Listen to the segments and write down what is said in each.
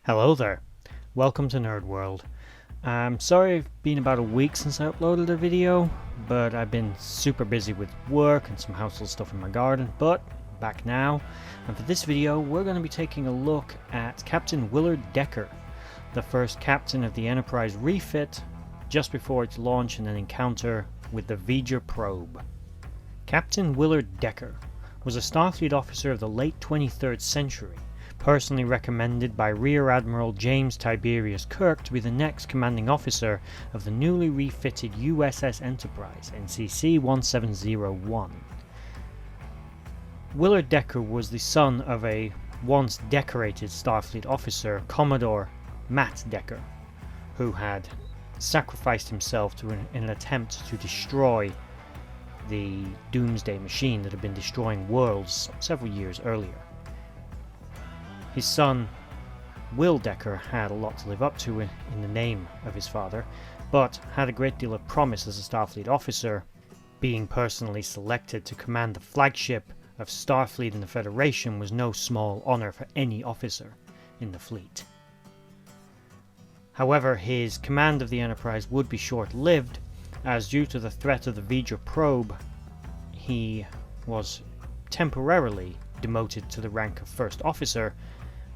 Hello there, welcome to Nerd.World. I'm sorry it's been about a week since I uploaded a video, but I've been super busy with work and some household stuff in my garden, but back now. And for this video we're going to be taking a look at Captain Willard Decker, the first captain of the Enterprise Refit, just before its launch and an encounter with the Voyager probe. Captain Willard Decker was a Starfleet officer of the late 23rd century, personally recommended by Rear Admiral James Tiberius Kirk to be the next commanding officer of the newly refitted USS Enterprise NCC 1701. Willard Decker was the son of a once decorated Starfleet officer, Commodore Matt Decker, who had sacrificed himself in an attempt to destroy the Doomsday machine that had been destroying worlds several years earlier. His son, Will Decker, had a lot to live up to in the name of his father, but had a great deal of promise as a Starfleet officer, being personally selected to command the flagship of Starfleet in the Federation was no small honor for any officer in the fleet. However, his command of the Enterprise would be short-lived, as due to the threat of the Voyager probe, he was temporarily demoted to the rank of First Officer,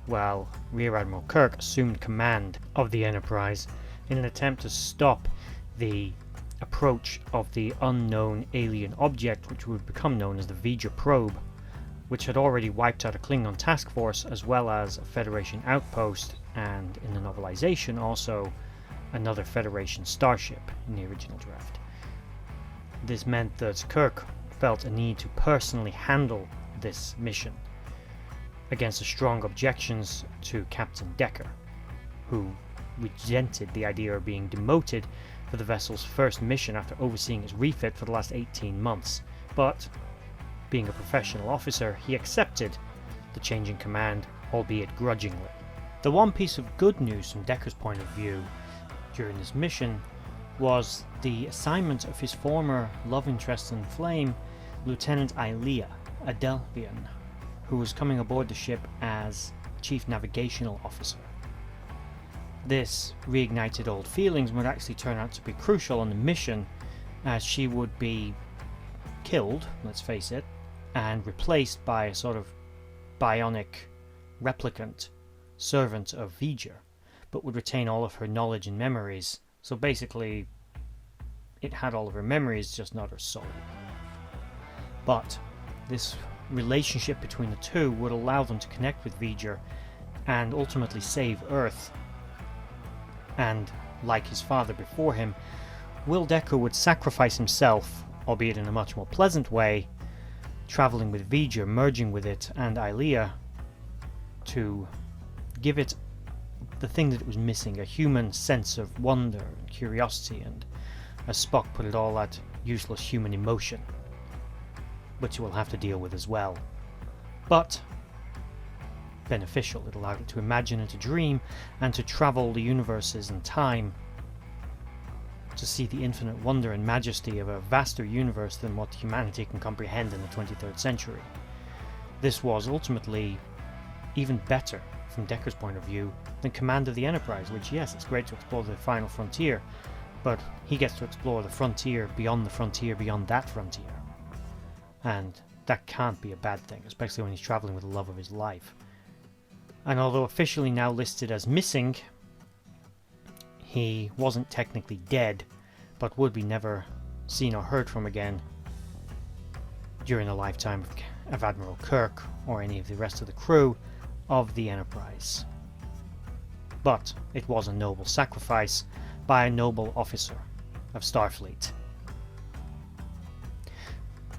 while Rear Admiral Kirk assumed command of the Enterprise in an attempt to stop the approach of the unknown alien object which would become known as the Voyager probe, which had already wiped out a Klingon task force as well as a Federation outpost, and in the novelization also another Federation starship in the original draft. This meant that Kirk felt a need to personally handle this mission against the strong objections to Captain Decker, who resented the idea of being demoted for the vessel's first mission after overseeing its refit for the last 18 months, but being a professional officer, he accepted the change in command, albeit grudgingly. The one piece of good news from Decker's point of view during this mission was the assignment of his former love interest in Flame, Lieutenant Ilea, a Delphian, who was coming aboard the ship as Chief Navigational Officer. This reignited old feelings and would actually turn out to be crucial on the mission, as she would be killed, let's face it, and replaced by a sort of bionic replicant servant of Voyager, but would retain all of her knowledge and memories. So basically, it had all of her memories, just not her soul. But this relationship between the two would allow them to connect with Voyager and ultimately save Earth. And like his father before him, Will Decker would sacrifice himself, albeit in a much more pleasant way, traveling with Voyager, merging with it and Ilea, to give it the thing that it was missing, a human sense of wonder and curiosity, and as Spock put it, all that useless human emotion, which you will have to deal with as well. But beneficial. It allowed it to imagine and to dream, and to travel the universes and time, to see the infinite wonder and majesty of a vaster universe than what humanity can comprehend in the 23rd century. This was ultimately even better from Decker's point of view than command of the Enterprise, which, yes, it's great to explore the final frontier, but he gets to explore the frontier beyond that frontier. And that can't be a bad thing, especially when he's traveling with the love of his life. And although officially now listed as missing, he wasn't technically dead, but would be never seen or heard from again during the lifetime of Admiral Kirk or any of the rest of the crew of the Enterprise. But it was a noble sacrifice by a noble officer of Starfleet.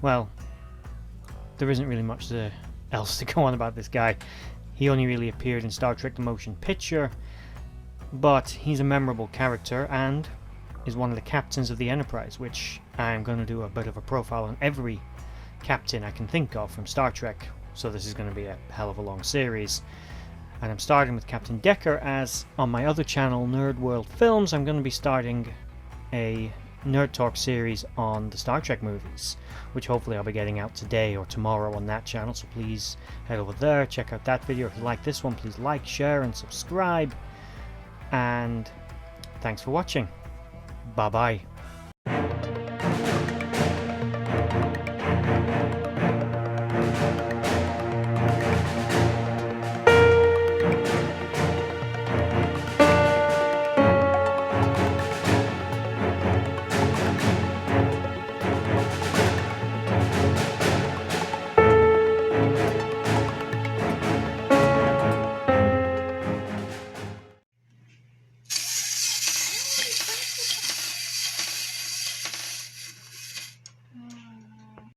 Well, there isn't really much else to go on about this guy. He only really appeared in Star Trek The Motion Picture, but he's a memorable character and is one of the captains of the Enterprise, which I'm going to do a bit of a profile on every captain I can think of from Star Trek, so this is going to be a hell of a long series. And I'm starting with Captain Decker, as on my other channel, Nerd.World Films, I'm going to be starting a Nerd Talk series on the Star Trek movies, which hopefully I'll be getting out today or tomorrow on that channel, so please head over there, check out that video. If you like this one, please like, share and subscribe, and thanks for watching. Bye bye.